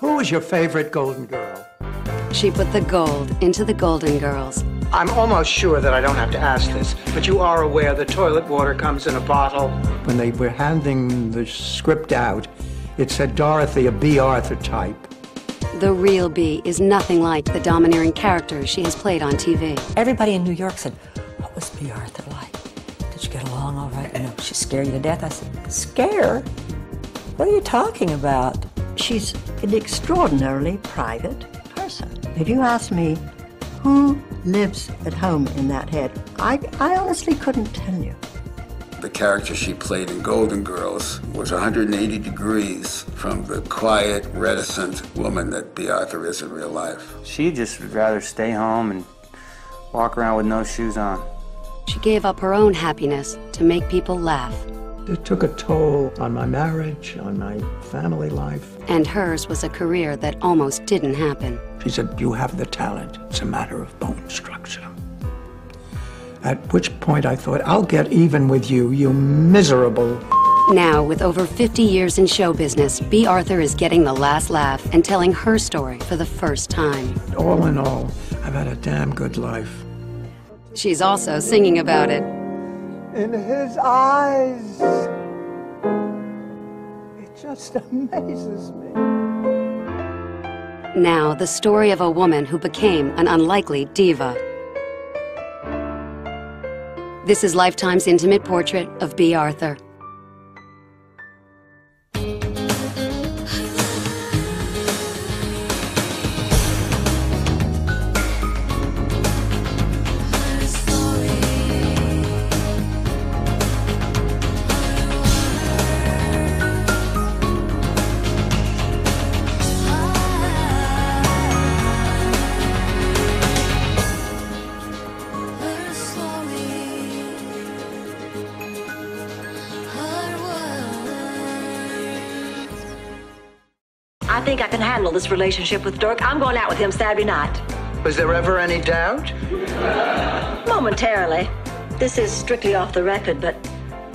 Who was your favorite Golden Girl? She put the gold into the Golden Girls. I'm almost sure that I don't have to ask this, but you are aware the toilet water comes in a bottle. When they were handing the script out, it said Dorothy, a Bea Arthur type. The real Bea is nothing like the domineering characters she has played on TV. Everybody in New York said, what was Bea Arthur like? Did you get along all right? You know, she scared you to death? I said, scare? What are you talking about? She's an extraordinarily private person. If you ask me who lives at home in that head, I honestly couldn't tell you. The character she played in Golden Girls was 180 degrees from the quiet, reticent woman that Bea Arthur is in real life. She just would rather stay home and walk around with no shoes on. She gave up her own happiness to make people laugh. It took a toll on my marriage, on my family life. And hers was a career that almost didn't happen. She said, you have the talent. It's a matter of bone structure. At which point I thought, I'll get even with you, you miserable. Now, with over 50 years in show business, Bea Arthur is getting the last laugh and telling her story for the first time. All in all, I've had a damn good life. She's also singing about it. In his eyes, it just amazes me. Now, the story of a woman who became an unlikely diva. This is Lifetime's intimate portrait of Bea Arthur. I think I can handle this relationship with Dirk. I'm going out with him Saturday night. Was there ever any doubt? Momentarily. This is strictly off the record, but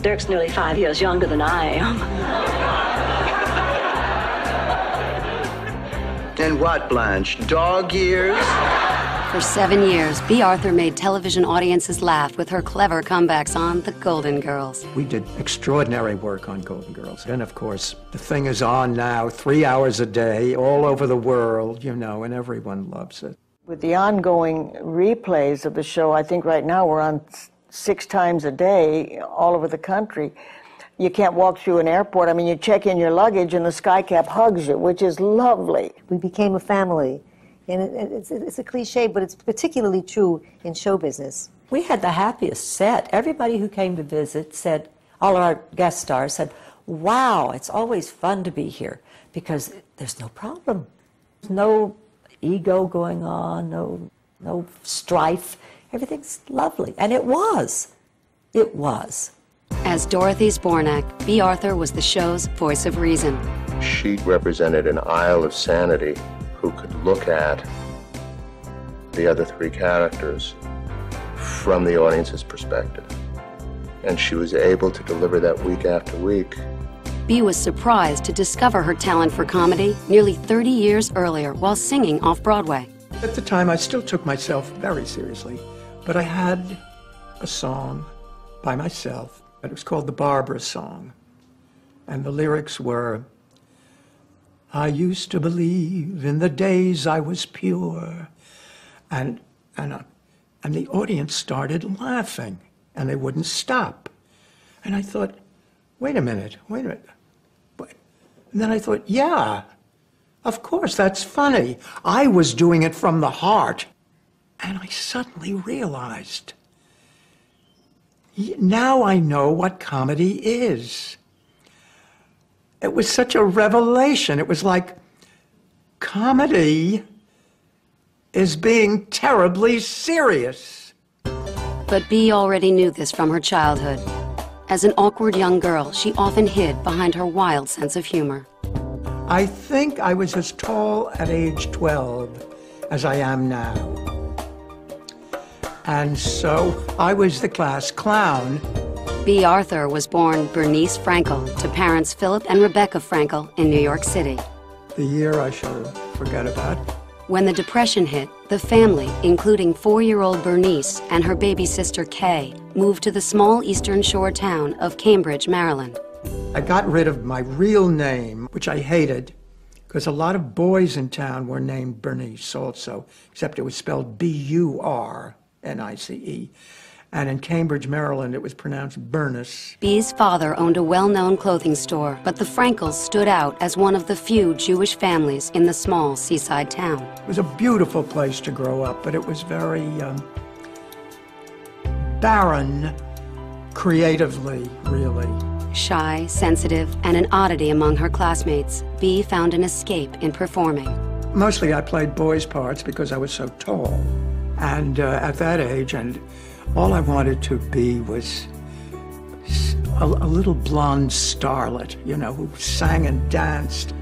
Dirk's nearly 5 years younger than I am. And what, Blanche? Dog years? For 7 years, Bea Arthur made television audiences laugh with her clever comebacks on The Golden Girls. We did extraordinary work on Golden Girls. And of course, the thing is on now 3 hours a day, all over the world, you know, and everyone loves it. With the ongoing replays of the show, I think right now we're on 6 times a day all over the country. You can't walk through an airport. I mean, you check in your luggage and the skycap hugs you, which is lovely. We became a family. And it's a cliche, but it's particularly true in show business. We had the happiest set. Everybody who came to visit said, all our guest stars said, wow, it's always fun to be here because there's no problem. There's no ego going on, no strife. Everything's lovely. And it was. It was. As Dorothy Zbornak, Bea Arthur was the show's voice of reason. She represented an aisle of sanity who could look at the other 3 characters from the audience's perspective. And she was able to deliver that week after week. Bea was surprised to discover her talent for comedy nearly 30 years earlier while singing off-Broadway. At the time, I still took myself very seriously, but I had a song by myself. It was called the Barbara Song. And the lyrics were, I used to believe in the days I was pure. And the audience started laughing, and they wouldn't stop. And I thought, wait a minute. And then I thought, yeah, of course, that's funny. I was doing it from the heart. And I suddenly realized, now I know what comedy is. It was such a revelation. It was like comedy is being terribly serious. But Bea already knew this from her childhood. As an awkward young girl, she often hid behind her wild sense of humor. I think I was as tall at age 12 as I am now. And so I was the class clown. Bea Arthur was born Bernice Frankel to parents Philip and Rebecca Frankel in New York City. the year I shall forget about. When the Depression hit, the family, including 4-year-old Bernice and her baby sister Kay, moved to the small Eastern Shore town of Cambridge, Maryland. I got rid of my real name, which I hated, because a lot of boys in town were named Bernice also, except it was spelled B-U-R-N-I-C-E. And in Cambridge, Maryland, it was pronounced Bernice. Bea's father owned a well-known clothing store, but the Frankels stood out as one of the few Jewish families in the small seaside town. It was a beautiful place to grow up, but it was very barren creatively, really. Shy, sensitive, and an oddity among her classmates, Bea found an escape in performing. Mostly I played boys' parts because I was so tall. And at that age, and all I wanted to be was a little blonde starlet, you know, who sang and danced.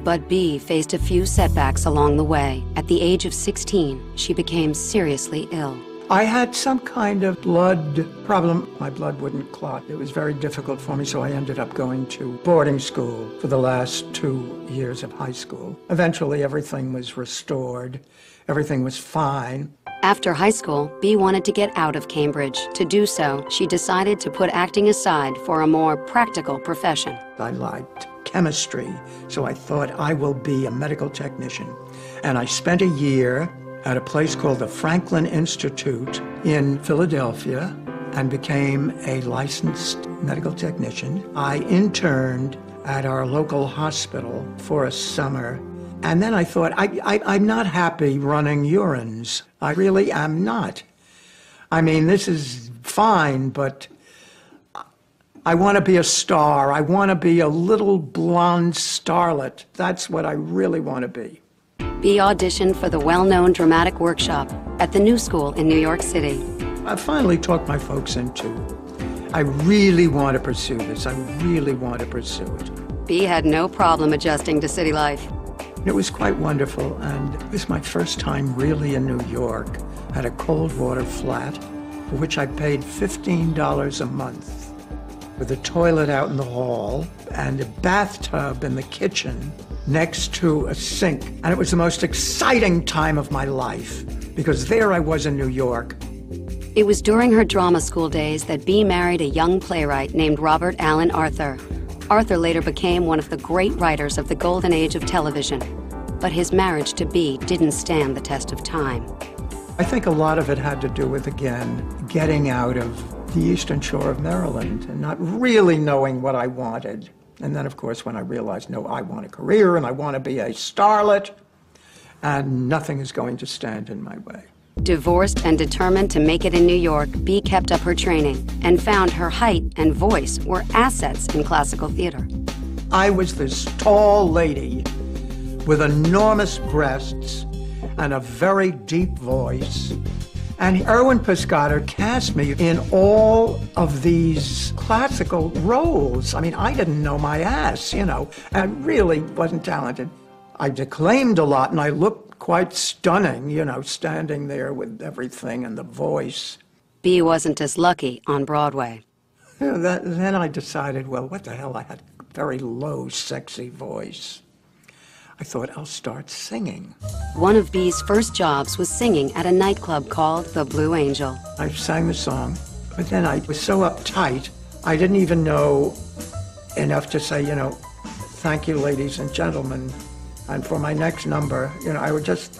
But Bea faced a few setbacks along the way. At the age of 16, she became seriously ill. I had some kind of blood problem. My blood wouldn't clot. It was very difficult for me, so I ended up going to boarding school for the last 2 years of high school. Eventually, everything was restored. Everything was fine. After high school, Bea wanted to get out of Cambridge. To do so, she decided to put acting aside for a more practical profession. I liked chemistry, so I thought I will be a medical technician. And I spent a year at a place called the Franklin Institute in Philadelphia and became a licensed medical technician. I interned at our local hospital for a summer. And then I thought, I'm not happy running urines. I really am not. I mean, this is fine, but I want to be a star. I want to be a little blonde starlet. That's what I really want to be. Bea auditioned for the well-known dramatic workshop at the New School in New York City. I finally talked my folks into, I really want to pursue this. I really want to pursue it. Bea had no problem adjusting to city life. It was quite wonderful, and it was my first time really in New York. I had a cold water flat, for which I paid $15 a month, with a toilet out in the hall and a bathtub in the kitchen next to a sink. And it was the most exciting time of my life, because there I was in New York. It was during her drama school days that Bea married a young playwright named Robert Allen Arthur. Arthur later became one of the great writers of the golden age of television. But his marriage to Bea didn't stand the test of time. I think a lot of it had to do with, again, getting out of the Eastern Shore of Maryland and not really knowing what I wanted. And then, of course, when I realized, no, I want a career and I want to be a starlet, and nothing is going to stand in my way. Divorced and determined to make it in New York, Bea kept up her training and found her height and voice were assets in classical theater. I was this tall lady with enormous breasts and a very deep voice. And Erwin Piscator cast me in all of these classical roles. I mean, I didn't know my ass, you know. I really wasn't talented. I declaimed a lot, and I looked quite stunning, you know, standing there with everything and the voice. Bea wasn't as lucky on Broadway. You know, then I decided, well, what the hell? I had a very low, sexy voice. I thought, I'll start singing. One of Bea's first jobs was singing at a nightclub called the Blue Angel. I sang the song, but then I was so uptight, I didn't even know enough to say, you know, thank you, ladies and gentlemen. And for my next number, you know, I would just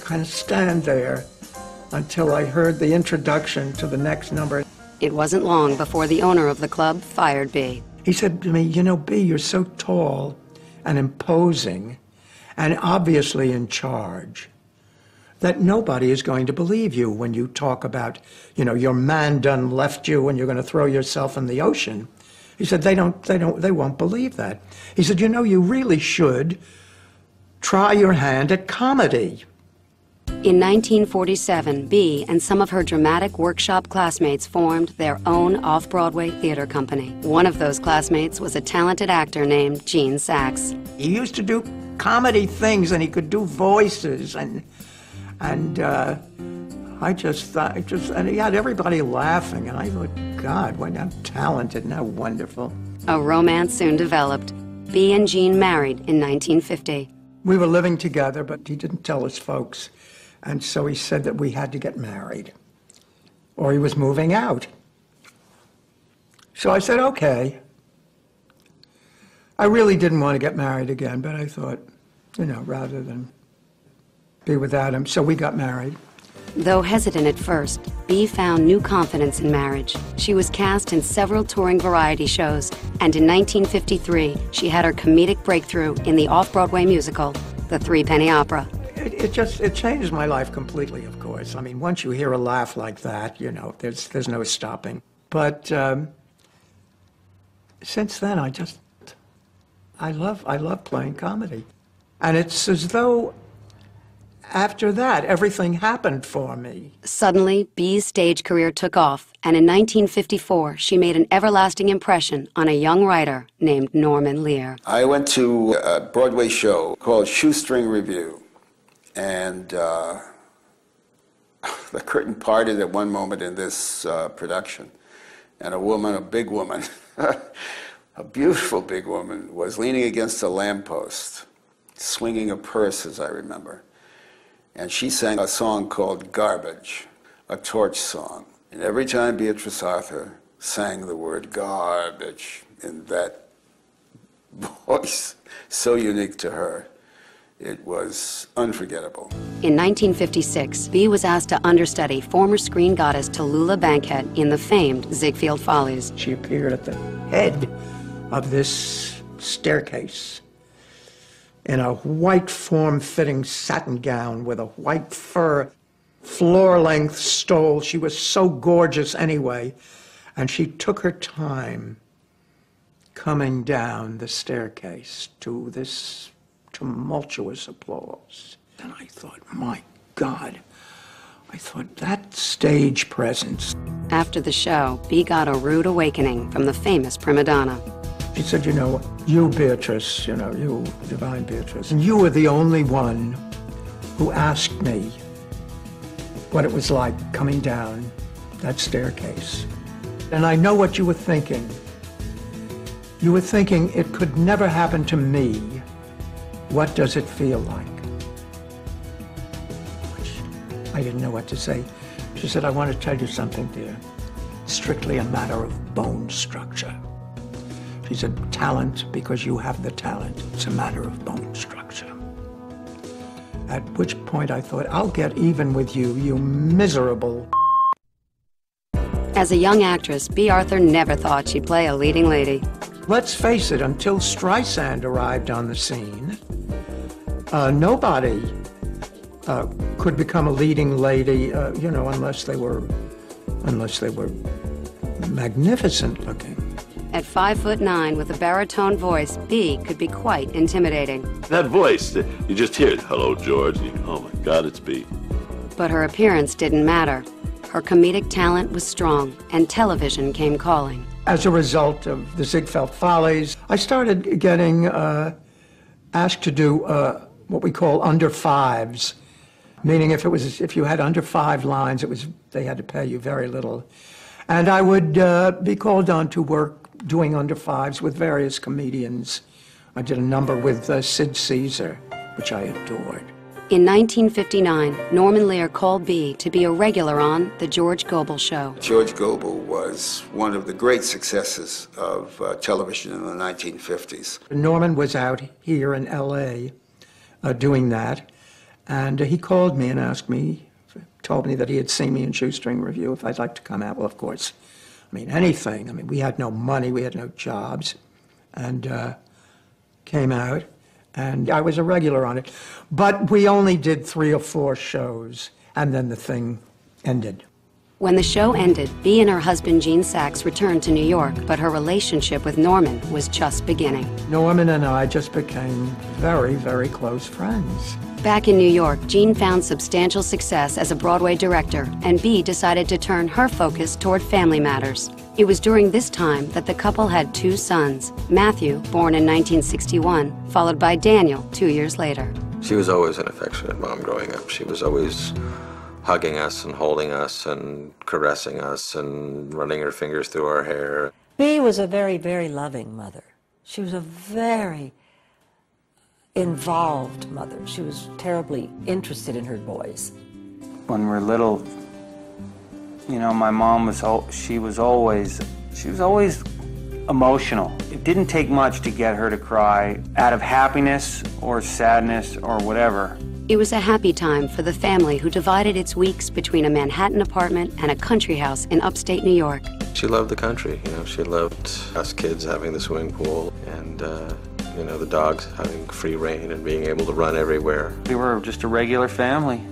kind of stand there until I heard the introduction to the next number. It wasn't long before the owner of the club fired Bea. He said to me, you know, Bea, you're so tall and imposing and obviously in charge that nobody is going to believe you when you talk about, you know, your man done left you and you're going to throw yourself in the ocean. He said, they won't believe that. He said, you know, you really should try your hand at comedy. In 1947, Bea and some of her dramatic workshop classmates formed their own off-Broadway theater company. One of those classmates was a talented actor named Gene Saks. He used to do comedy things, and he could do voices, and I just thought, and he had everybody laughing, and I thought, God, how talented and how wonderful. A romance soon developed. Bea and Jean married in 1950. We were living together, but he didn't tell his folks. And so he said that we had to get married, or he was moving out. So I said, okay. I really didn't want to get married again, but I thought, rather than be without him. So we got married. Though hesitant at first, Bea found new confidence in marriage. She was cast in several touring variety shows, and in 1953, she had her comedic breakthrough in the off-Broadway musical, The Threepenny Opera. It changed my life completely, of course. I mean, once you hear a laugh like that, there's no stopping. But since then, I love playing comedy. And it's as though after that, everything happened for me. Suddenly, Bea's stage career took off, and in 1954, she made an everlasting impression on a young writer named Norman Lear. I went to a Broadway show called Shoestring Review, and the curtain parted at one moment in this production, and a big woman, a beautiful big woman, was leaning against a lamppost, swinging a purse, as I remember. And she sang a song called Garbage, a torch song. And every time Beatrice Arthur sang the word garbage in that voice so unique to her, it was unforgettable. In 1956, Bea was asked to understudy former screen goddess Tallulah Bankhead in the famed Ziegfeld Follies. She appeared at the head of this staircase in a white form-fitting satin gown with a white fur floor-length stole. She was so gorgeous anyway, and she took her time coming down the staircase to this tumultuous applause. And I thought, my God, that stage presence. After the show, Bea got a rude awakening from the famous prima donna. She said, you, Beatrice, you, divine Beatrice, and you were the only one who asked me what it was like coming down that staircase. And I know what you were thinking. You were thinking, it could never happen to me. What does it feel like? Which I didn't know what to say. She said, I want to tell you something, dear. Strictly a matter of bone structure. She said, talent, because you have the talent. It's a matter of bone structure. At which point I thought, I'll get even with you, you miserable. As a young actress, Bea Arthur never thought she'd play a leading lady. Let's face it, until Streisand arrived on the scene, nobody could become a leading lady, unless they were magnificent looking. At 5'9" with a baritone voice, Bea could be quite intimidating. That voice, you just hear it. Hello, George. Oh my God, it's Bea. But her appearance didn't matter. Her comedic talent was strong, and television came calling. As a result of the Ziegfeld Follies, I started getting asked to do what we call under fives, meaning if you had under 5 lines, they had to pay you very little. And I would be called on to work doing under 5s with various comedians. I did a number with Sid Caesar, which I adored. In 1959, Norman Lear called Bea to be a regular on The George Gobel Show. George Gobel was one of the great successes of television in the 1950s. Norman was out here in L.A. Doing that, and he called me and told me that he had seen me in Shoestring Review, if I'd like to come out. Well, of course, anything. We had no money, we had no jobs, and came out, and I was a regular on it. But we only did 3 or 4 shows, and then the thing ended. When the show ended, Bea and her husband Gene Saks returned to New York, but her relationship with Norman was just beginning. Norman and I just became very, very close friends. Back in New York, Gene found substantial success as a Broadway director, and Bea decided to turn her focus toward family matters. It was during this time that the couple had 2 sons, Matthew, born in 1961, followed by Daniel 2 years later. She was always an affectionate mom growing up. She was always hugging us and holding us and caressing us and running her fingers through our hair. Bea was a very, very loving mother. She was a very involved mother. She was terribly interested in her boys. When we were little, you know, my mom was always emotional. It didn't take much to get her to cry out of happiness or sadness or whatever. It was a happy time for the family who divided its weeks between a Manhattan apartment and a country house in upstate New York. She loved the country, you know, she loved us kids having the swimming pool and, you know, the dogs having free rein and being able to run everywhere. We were just a regular family,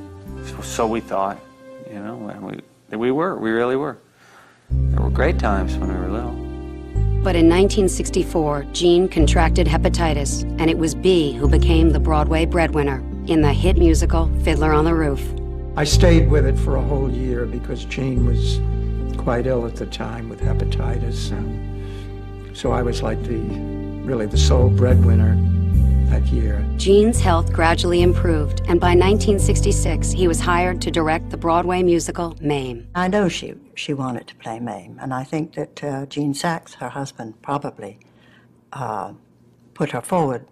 so we thought, you know, and we really were. There were great times when we were little. But in 1964, Jean contracted hepatitis, and it was Bea who became the Broadway breadwinner in the hit musical Fiddler on the Roof. I stayed with it for a whole year because Jean was quite ill at the time with hepatitis. And so I was like really the sole breadwinner that year. Jean's health gradually improved, and by 1966, he was hired to direct the Broadway musical Mame. I know she wanted to play Mame, and I think that Gene Sachs, her husband, probably put her forward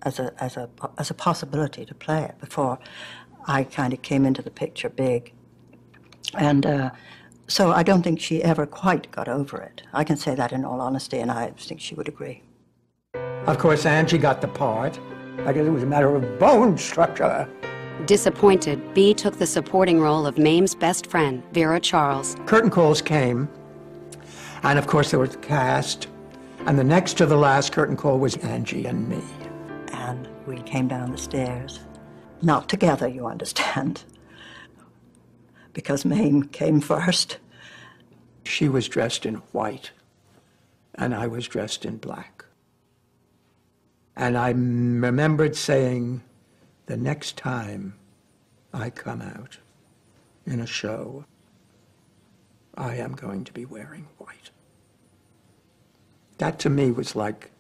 as a possibility to play it before I kind of came into the picture big. And so I don't think she ever quite got over it. I can say that in all honesty, and I think she would agree. Of course, Angie got the part. I guess it was a matter of bone structure. Disappointed, Bea took the supporting role of Mame's best friend, Vera Charles. Curtain calls came, and of course there was the cast, and the next to the last curtain call was Angie and me. And we came down the stairs. Not together, you understand, because Mame came first. She was dressed in white, and I was dressed in black. And I remembered saying, the next time I come out in a show, I am going to be wearing white. That to me was like,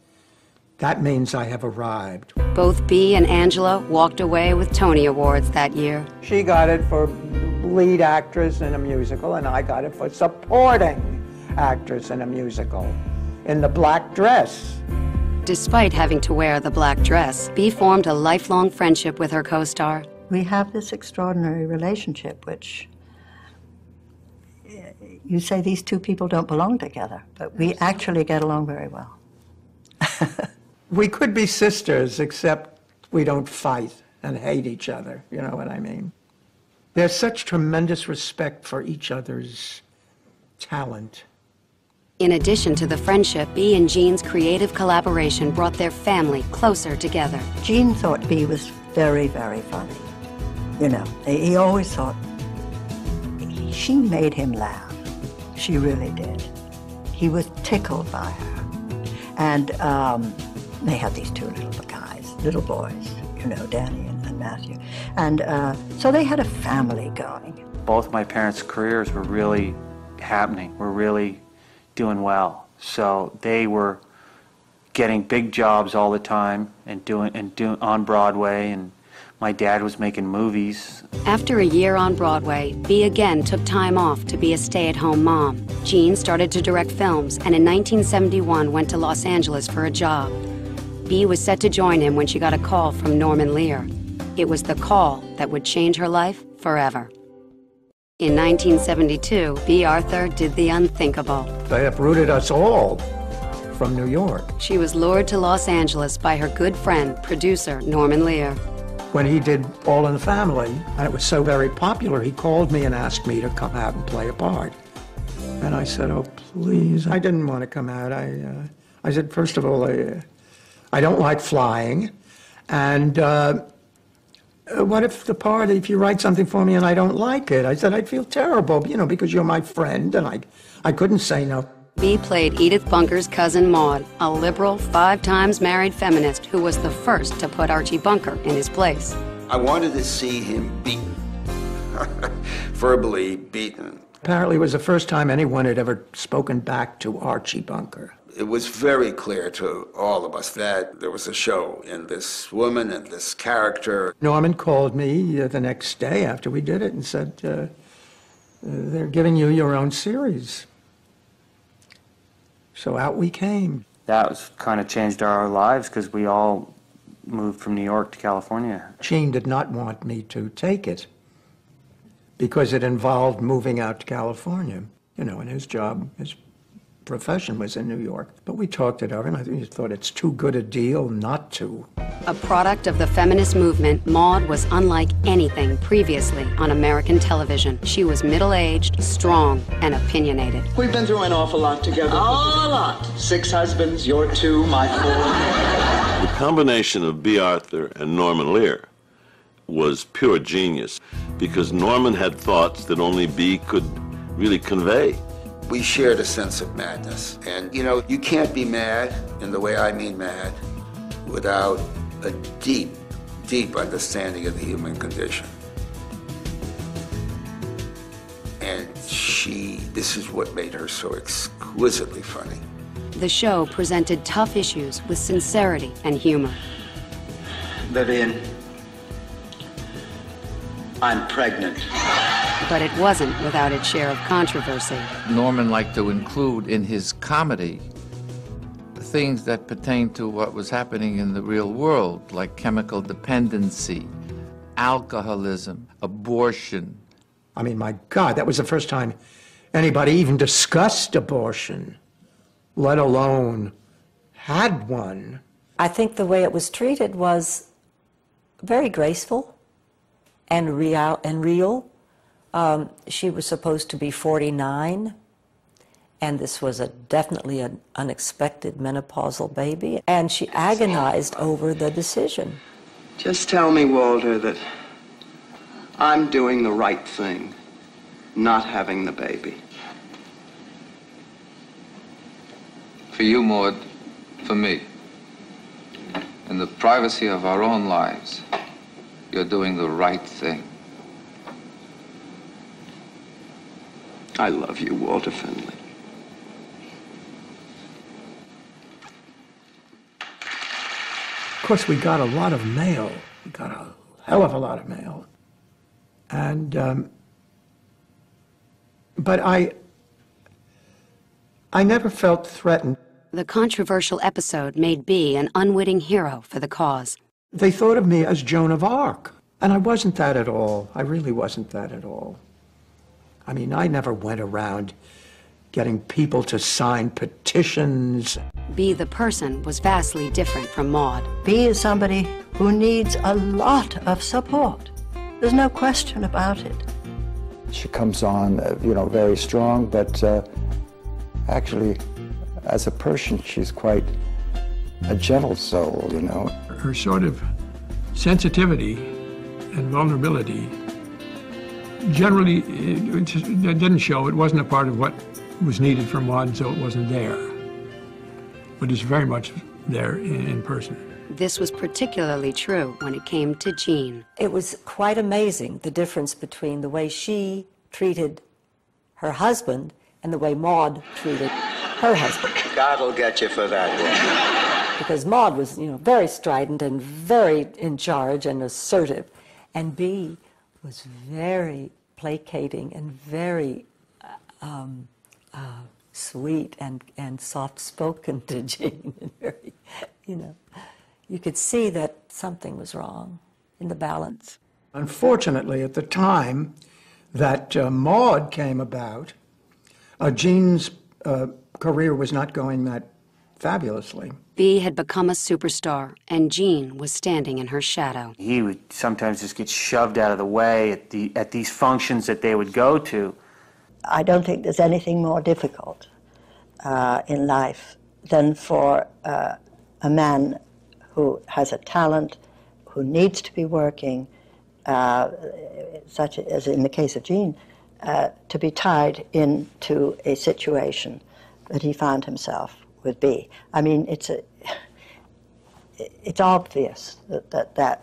that means I have arrived. Both Bea and Angela walked away with Tony Awards that year. She got it for lead actress in a musical, and I got it for supporting actress in a musical, in the black dress. Despite having to wear the black dress, Bea formed a lifelong friendship with her co-star. We have this extraordinary relationship, which you say these two people don't belong together, but we actually get along very well. We could be sisters, except we don't fight and hate each other, you know what I mean? There's such tremendous respect for each other's talent. In addition to the friendship, Bea and Jean's creative collaboration brought their family closer together. Gene thought Bea was very, very funny. You know, he always thought she made him laugh. She really did. He was tickled by her. And they had these two little boys, you know, Danny and Matthew. And so they had a family going. Both my parents' careers were really happening, were really doing well. So they were getting big jobs all the time and doing on Broadway, and my dad was making movies. After a year on Broadway, Bea again took time off to be a stay-at-home mom. Jean started to direct films, and in 1971 went to Los Angeles for a job. Bea was set to join him when she got a call from Norman Lear. It was the call that would change her life forever. In 1972, Bea Arthur did the unthinkable. They uprooted us all from New York. She was lured to Los Angeles by her good friend, producer Norman Lear. When he did All in the Family, and it was so very popular, he called me and asked me to come out and play a part. And I said, oh, please. I didn't want to come out. I said, first of all, I don't like flying. And what if if you write something for me and I don't like it? I said, I'd feel terrible, you know, because you're my friend, and I couldn't say no. Bea played Edith Bunker's cousin Maude, a liberal, 5 times married feminist who was the first to put Archie Bunker in his place. I wanted to see him beaten, verbally beaten. Apparently it was the first time anyone had ever spoken back to Archie Bunker. It was very clear to all of us that there was a show in this woman and this character. Norman called me the next day after we did it and said, they're giving you your own series. So out we came. that was kind of changed our lives because we all moved from New York to California. Gene did not want me to take it because it involved moving out to California. You know, and his job, his profession was in New York. But we talked it over, and I think he thought it's too good a deal not to. A product of the feminist movement, Maude was unlike anything previously on American television. She was middle-aged, strong, and opinionated. We've been through an awful lot together. A lot. 6 husbands, you're 2, my 4. The combination of Bea Arthur and Norman Lear was pure genius because Norman had thoughts that only Bea could really convey. We shared a sense of madness. And, you know, you can't be mad in the way I mean mad without a deep, deep understanding of the human condition. And this is what made her so exquisitely funny. The show presented tough issues with sincerity and humor. Vivian, I'm pregnant. But it wasn't without its share of controversy. Norman liked to include in his comedy things that pertain to what was happening in the real world, like chemical dependency, alcoholism, abortion. I mean, my God, that was the first time anybody even discussed abortion, let alone had one. I think the way it was treated was very graceful and real. She was supposed to be 49, and this was definitely an unexpected menopausal baby, and she agonized over the decision. Just tell me, Walter, that I'm doing the right thing, not having the baby. For you, Maude, for me. In the privacy of our own lives, you're doing the right thing. I love you, Walter Findlay. Of course, we got a lot of mail. We got a hell of a lot of mail. And, but I never felt threatened. The controversial episode made Bea an unwitting hero for the cause. They thought of me as Joan of Arc, and I wasn't that at all. I really wasn't that at all. I mean, I never went around getting people to sign petitions. Bea the person was vastly different from Maude. Bea is somebody who needs a lot of support. There's no question about it. She comes on, very strong, but actually, as a person, she's quite a gentle soul, you know. Her sort of sensitivity and vulnerability generally it didn't show. It wasn't a part of what was needed from Maude, so it wasn't there. But it's very much there in person. This was particularly true when it came to Jean. It was quite amazing, the difference between the way she treated her husband and the way Maude treated her husband. God'll get you for that one. Because Maude was, very strident and very in charge and assertive. And Bea was very placating and very sweet and soft-spoken to Jean. And very, you could see that something was wrong in the balance. Unfortunately, at the time that Maude came about, Jean's career was not going that fabulously. Bea had become a superstar, and Jean was standing in her shadow. He would sometimes just get shoved out of the way at these functions that they would go to. I don't think there's anything more difficult in life than for a man who has a talent, who needs to be working, such as in the case of Jean, to be tied into a situation that he found himself with Bea. I mean, it's obvious that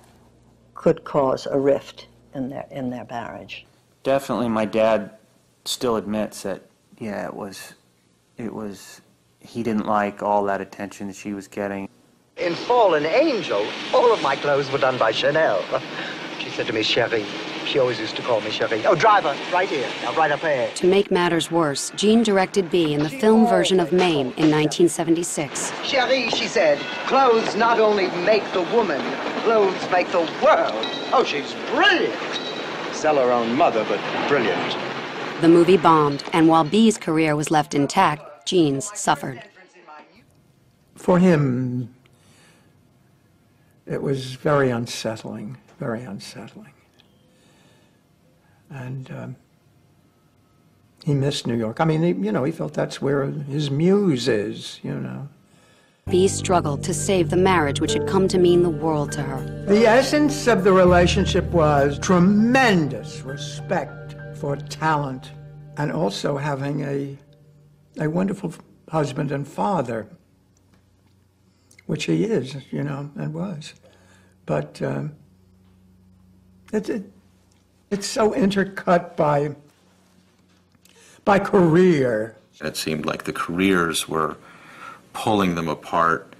could cause a rift in their marriage. Definitely, my dad still admits that, it was, he didn't like all that attention that she was getting. In Fallen Angel, all of my clothes were done by Chanel. She said to me, Chérie, She always used to call me Cherie. Oh, driver, right here. Now, right up ahead. To make matters worse, Jean directed Bea in the film version of Mame in 1976. Cherie, she said, clothes not only make the woman, clothes make the world. Oh, she's brilliant. Sell her own mother, but brilliant. The movie bombed, and while Bea's career was left intact, Jean's suffered. For him, it was very unsettling, very unsettling. And he missed New York. I mean, he felt that's where his muse is, Bea struggled to save the marriage which had come to mean the world to her. The essence of the relationship was tremendous respect for talent and also having a wonderful husband and father, which he is, and was. But it's so intercut by career. It seemed like the careers were pulling them apart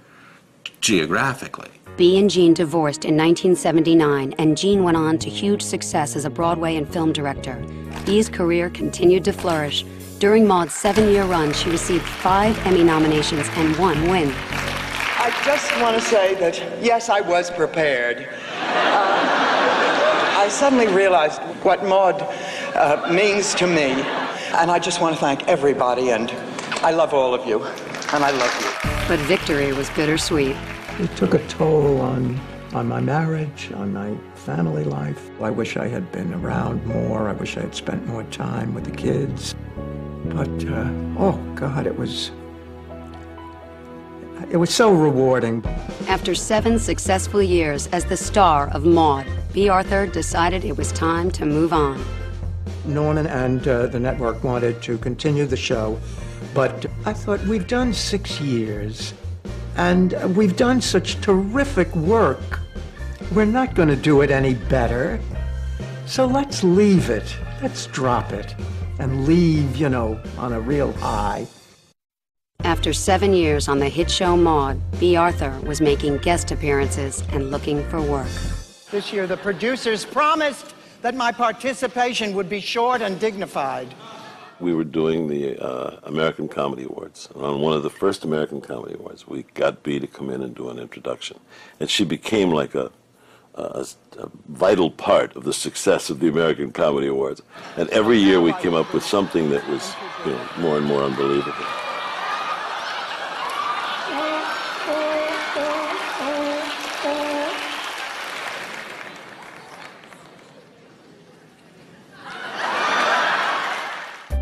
geographically. Bea and Jean divorced in 1979, and Jean went on to huge success as a Broadway and film director. Bea's career continued to flourish. During Maude's 7-year run, she received 5 Emmy nominations and 1 win. I just want to say that, yes, I was prepared. I suddenly realized what Maude means to me, and I just want to thank everybody, and I love all of you, and I love you. But victory was bittersweet. It took a toll on my marriage, on my family life. I wish I had been around more. I wish I had spent more time with the kids. But, oh, God, it was so rewarding. After 7 successful years as the star of Maude, Bea Arthur decided it was time to move on. Norman and the network wanted to continue the show, but I thought, we've done 6 years, and we've done such terrific work. We're not going to do it any better. So let's leave it. Let's drop it and leave, on a real high. After 7 years on the hit show Maude, Bea Arthur was making guest appearances and looking for work. This year, the producers promised that my participation would be short and dignified. We were doing the American Comedy Awards. And on one of the first American Comedy Awards, we got Bea to come in and do an introduction. And she became like a vital part of the success of the American Comedy Awards. And every year we came up with something that was, more and more unbelievable.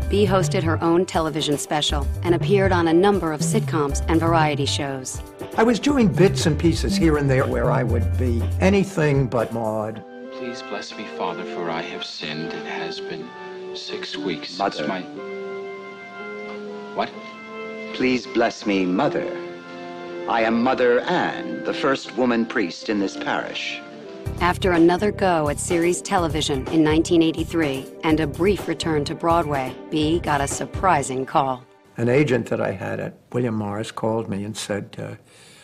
Bea hosted her own television special and appeared on a number of sitcoms and variety shows. I was doing bits and pieces here and there where I would be anything but Maude. Please bless me, Father, for I have sinned. It has been 6 weeks Mother. since my... What? Please bless me, Mother. I am Mother Ann, the first woman priest in this parish. After another go at series television in 1983 and a brief return to Broadway, Bea got a surprising call. An agent that I had at William Morris called me and said,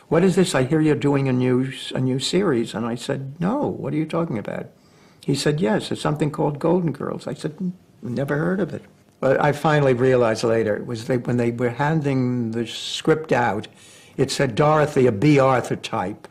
what is this? I hear you're doing a new series. And I said, no, what are you talking about? He said, yes, it's something called Golden Girls. I said, never heard of it. But I finally realized later, it was when they were handing the script out, it said Dorothy, a Bea Arthur type.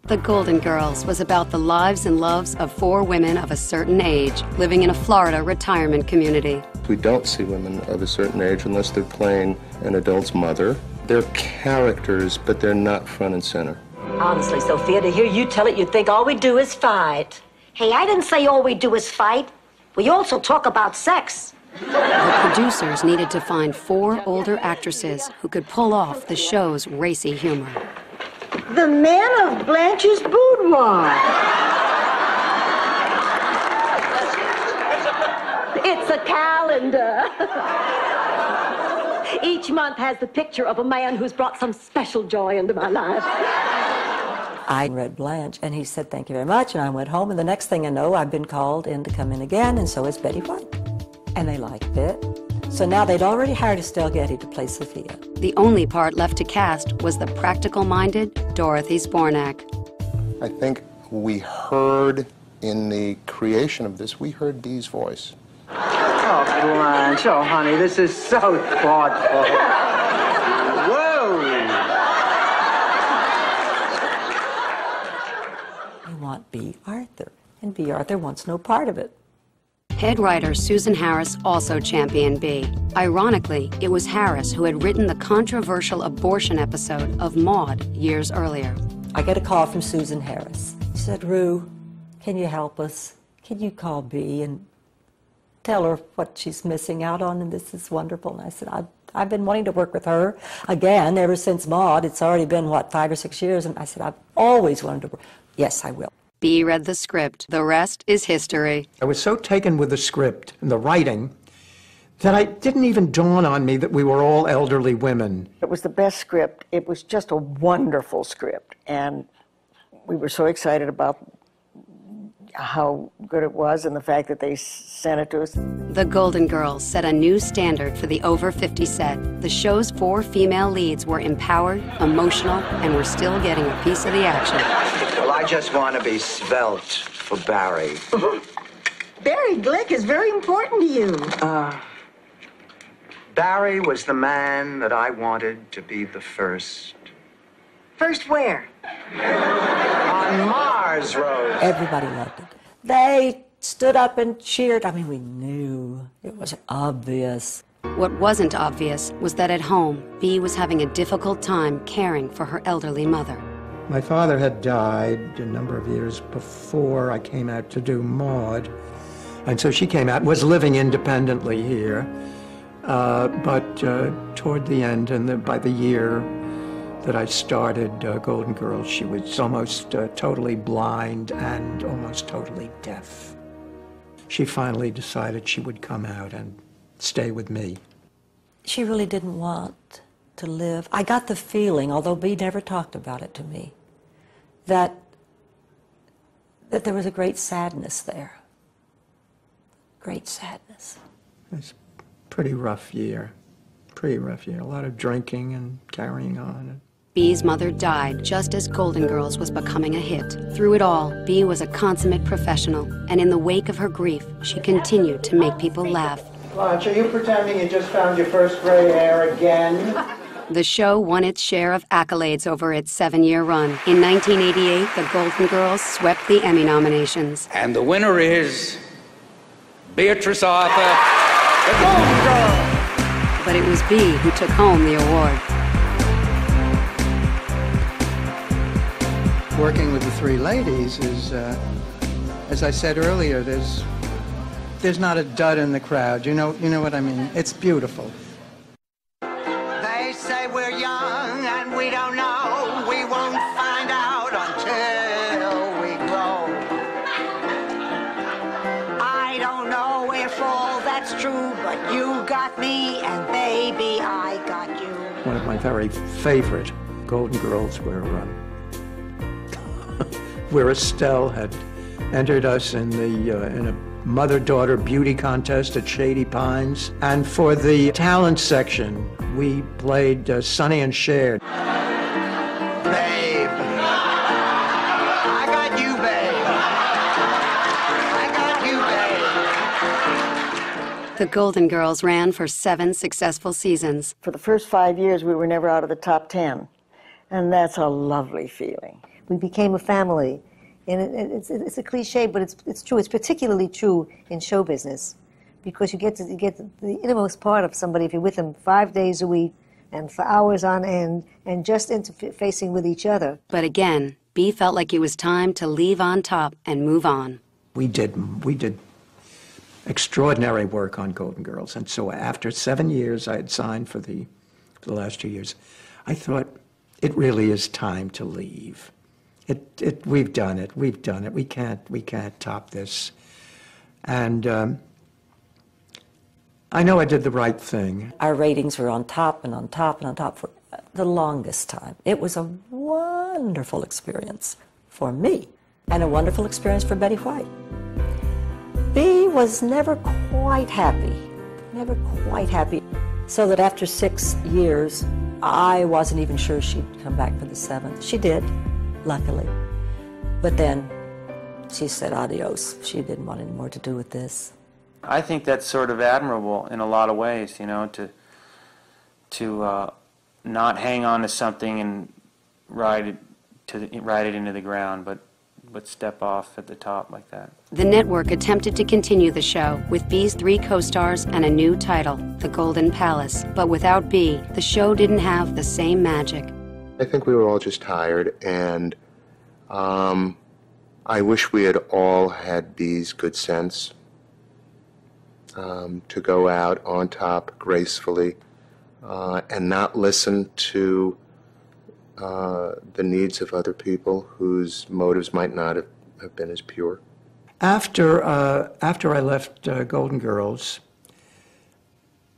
The Golden Girls was about the lives and loves of 4 women of a certain age living in a Florida retirement community. We don't see women of a certain age unless they're playing an adult's mother. They're characters, but they're not front and center. Honestly, Sophia, to hear you tell it, you'd think all we do is fight. Hey, I didn't say all we do is fight. We also talk about sex. The producers needed to find 4 older actresses who could pull off the show's racy humor. The man of Blanche's boudoir. It's a calendar. Each month has the picture of a man who's brought some special joy into my life. I read Blanche, and he said, thank you very much, and I went home, and the next thing I know, I've been called in to come in again, and so is Betty White. And they liked it. So now they'd already hired Estelle Getty to play Sophia. The only part left to cast was the practical-minded Dorothy Zbornak. I think we heard in the creation of this, we heard Bea's voice. Oh, Blanche, oh, honey, this is so thoughtful. Whoa! I want Bea Arthur, and Bea Arthur wants no part of it. Head writer Susan Harris also championed Bea. Ironically, it was Harris who had written the controversial abortion episode of Maude years earlier. I get a call from Susan Harris. She said, Rue, can you help us? Can you call Bea and tell her what she's missing out on, and this is wonderful. And I said, I've been wanting to work with her again ever since Maude. It's already been, what, 5 or 6 years? And I said, I've always wanted to work. Yes, I will. Bea read the script. The rest is history. I was so taken with the script and the writing that it didn't even dawn on me that we were all elderly women. It was the best script. It was just a wonderful script. And we were so excited about how good it was and the fact that they sent it to us. The Golden Girls set a new standard for the over 50 set. The show's 4 female leads were empowered, emotional, and were still getting a piece of the action. Well, I just want to be svelte for Barry. Barry Glick is very important to you. Barry was the man that I wanted to be the first. First where? On Mars, Rose. Everybody loved it. They stood up and cheered. I mean, we knew. It was obvious. What wasn't obvious was that at home, Bea was having a difficult time caring for her elderly mother. My father had died a number of years before I came out to do Maude. And so she came out, was living independently here. But toward the end, and by the year that I started Golden Girls, she was almost totally blind and almost totally deaf. She finally decided she would come out and stay with me. She really didn't want to live. I got the feeling, although Bea never talked about it to me, that there was a great sadness there. Great sadness. It was a pretty rough year. Pretty rough year. A lot of drinking and carrying on. Bea's mother died just as Golden Girls was becoming a hit. Through it all, Bea was a consummate professional, and in the wake of her grief, she continued to make people laugh. Blanche, are you pretending you just found your first gray hair again? The show won its share of accolades over its 7-year run. In 1988, the Golden Girls swept the Emmy nominations. And the winner is Beatrice Arthur, the Golden Girl. But it was Bea who took home the award. Working with the 3 ladies is, as I said earlier, there's not a dud in the crowd. You know what I mean? It's beautiful. They say we're young and we don't know. We won't find out until we grow. I don't know if all that's true, but you got me, and baby, I got you. One of my very favorite Golden Girls where Estelle had entered us in a mother-daughter beauty contest at Shady Pines. And for the talent section, we played Sonny and Cher. Babe. I got you, babe. I got you, babe. The Golden Girls ran for 7 successful seasons. For the first 5 years, we were never out of the top 10. And that's a lovely feeling. We became a family. And it's a cliche, but it's true. It's particularly true in show business, because you get the innermost part of somebody if you're with them 5 days a week and for hours on end and just interfacing with each other. But again, Bea felt like it was time to leave on top and move on. We did extraordinary work on Golden Girls, and so after 7 years, I had signed for the last 2 years. I thought it really is time to leave. We've done it. We can't top this. And I know I did the right thing. Our ratings were on top and on top and on top for the longest time. It was a wonderful experience for me and a wonderful experience for Betty White. Bea was never quite happy, so that after 6 years, I wasn't even sure she'd come back for the 7th. She did. Luckily. But then She said adios. She didn't want any more to do with this. I think that's sort of admirable in a lot of ways, you know, to not hang on to something and ride it into the ground, but step off at the top like that. The network attempted to continue the show with Bea's 3 co-stars and a new title, The Golden Palace. But without Bea, the show didn't have the same magic. I think we were all just tired, and I wish we had all had Bea's good sense to go out on top gracefully and not listen to the needs of other people whose motives might not have been as pure. After I left Golden Girls,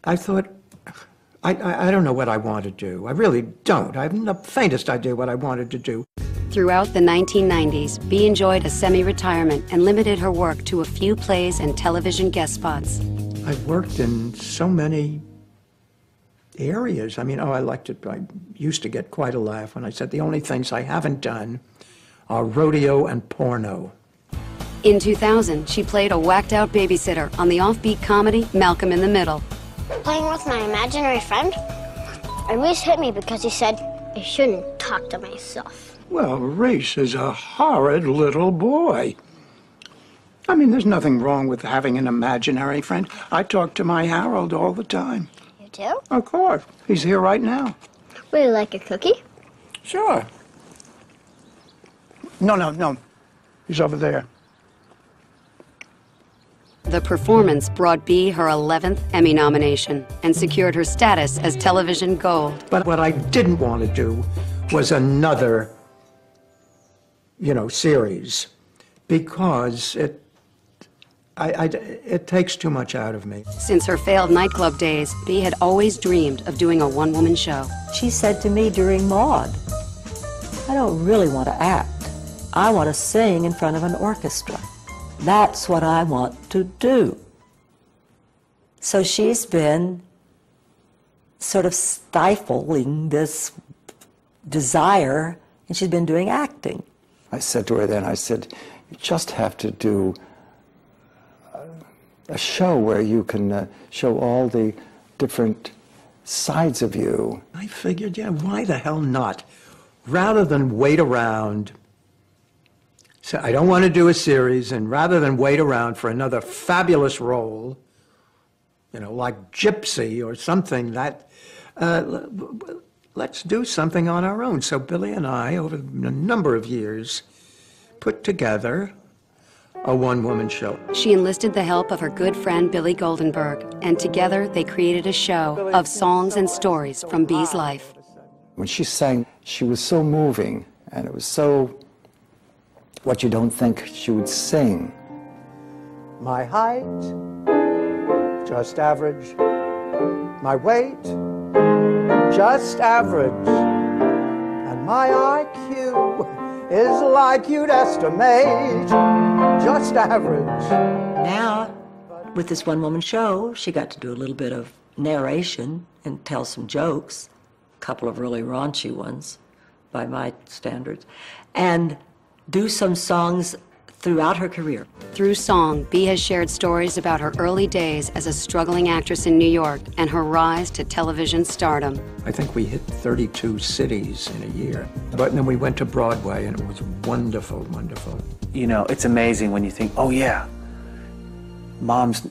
I thought, I don't know what I want to do. I really don't. I haven't the faintest idea what I wanted to do. Throughout the 1990s, Bea enjoyed a semi-retirement and limited her work to a few plays and television guest spots. I've worked in so many areas. I mean, I used to get quite a laugh when I said the only things I haven't done are rodeo and porno. In 2000, she played a whacked-out babysitter on the offbeat comedy Malcolm in the Middle. Playing with my imaginary friend, and Reese hit me because he said I shouldn't talk to myself. Well, Reese is a horrid little boy. I mean, there's nothing wrong with having an imaginary friend. I talk to my Harold all the time. You do? Of course. He's here right now. Would you like a cookie? Sure. No. He's over there. The performance brought Bea her 11th Emmy nomination and secured her status as television gold. But what I didn't want to do was another, series, because it takes too much out of me. Since her failed nightclub days, Bea had always dreamed of doing a one-woman show. She said to me during Maude, I don't really want to act. I want to sing in front of an orchestra. That's what I want to do. So she's been sort of stifling this desire, and she's been doing acting. I said to her then, I said, you just have to do a show where you can show all the different sides of you. I figured, why the hell not? Rather than wait around, so I don't want to do a series, and rather than wait around for another fabulous role, like Gypsy or something, that let's do something on our own. So Billy and I, over a number of years, put together a one-woman show. She enlisted the help of her good friend Billy Goldenberg, and together they created a show of songs and stories from Bea's life. When she sang, she was so moving, and it was so what you don't think she would sing. My height, just average. My weight, just average. And my IQ is like you'd estimate, just average. Now, with this one-woman show, she got to do a little bit of narration and tell some jokes, a couple of really raunchy ones by my standards, and do some songs throughout her career. Through song, Bea has shared stories about her early days as a struggling actress in New York and her rise to television stardom. I think we hit 32 cities in a year. But then we went to Broadway, and it was wonderful, wonderful. It's amazing when you think, oh yeah, Mom's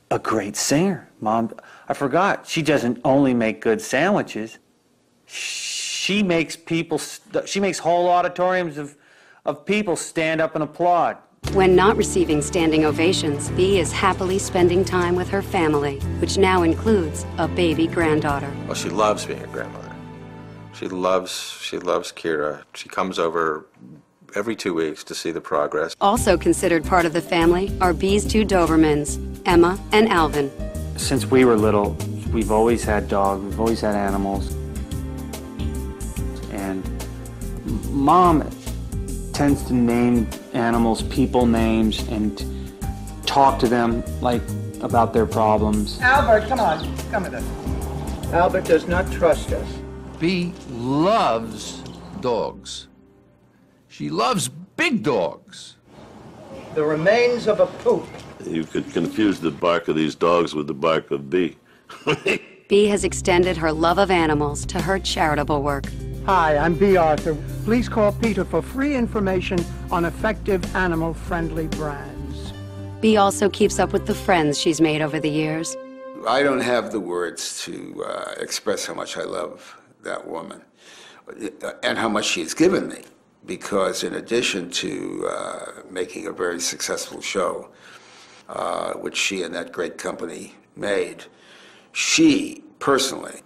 a great singer. Mom, I forgot, she doesn't only make good sandwiches. She makes whole auditoriums of people stand up and applaud. When not receiving standing ovations, Bea is happily spending time with her family, which now includes a baby granddaughter. Well, she loves being a grandmother. She loves Kira. She comes over every 2 weeks to see the progress. Also considered part of the family are Bea's 2 Dobermans, Emma and Alvin. Since we were little, we've always had dogs, we've always had animals. And Mom tends to name animals people names and talk to them about their problems. Albert, come on, come with us. Albert does not trust us. Bea loves dogs. She loves big dogs. The remains of a poop. You could confuse the bark of these dogs with the bark of Bea. Bea has extended her love of animals to her charitable work. Hi, I'm Bea Arthur. Please call Peter for free information on effective animal-friendly brands. Bea also keeps up with the friends she's made over the years. I don't have the words to express how much I love that woman and how much she has given me, because in addition to making a very successful show, which she and that great company made, she personally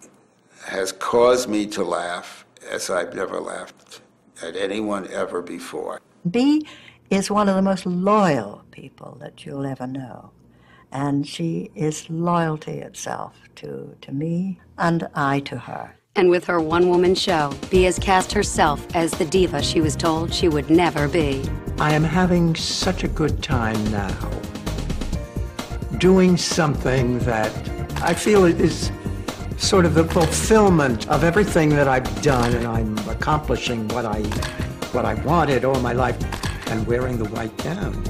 has caused me to laugh as I've never laughed at anyone ever before. Bea is one of the most loyal people that you'll ever know. And she is loyalty itself to me, and I to her. And with her one-woman show, Bea has cast herself as the diva she was told she would never be. I am having such a good time now, doing something that I feel is sort of the fulfillment of everything that I've done, and I'm accomplishing what I wanted all my life, and wearing the white gown.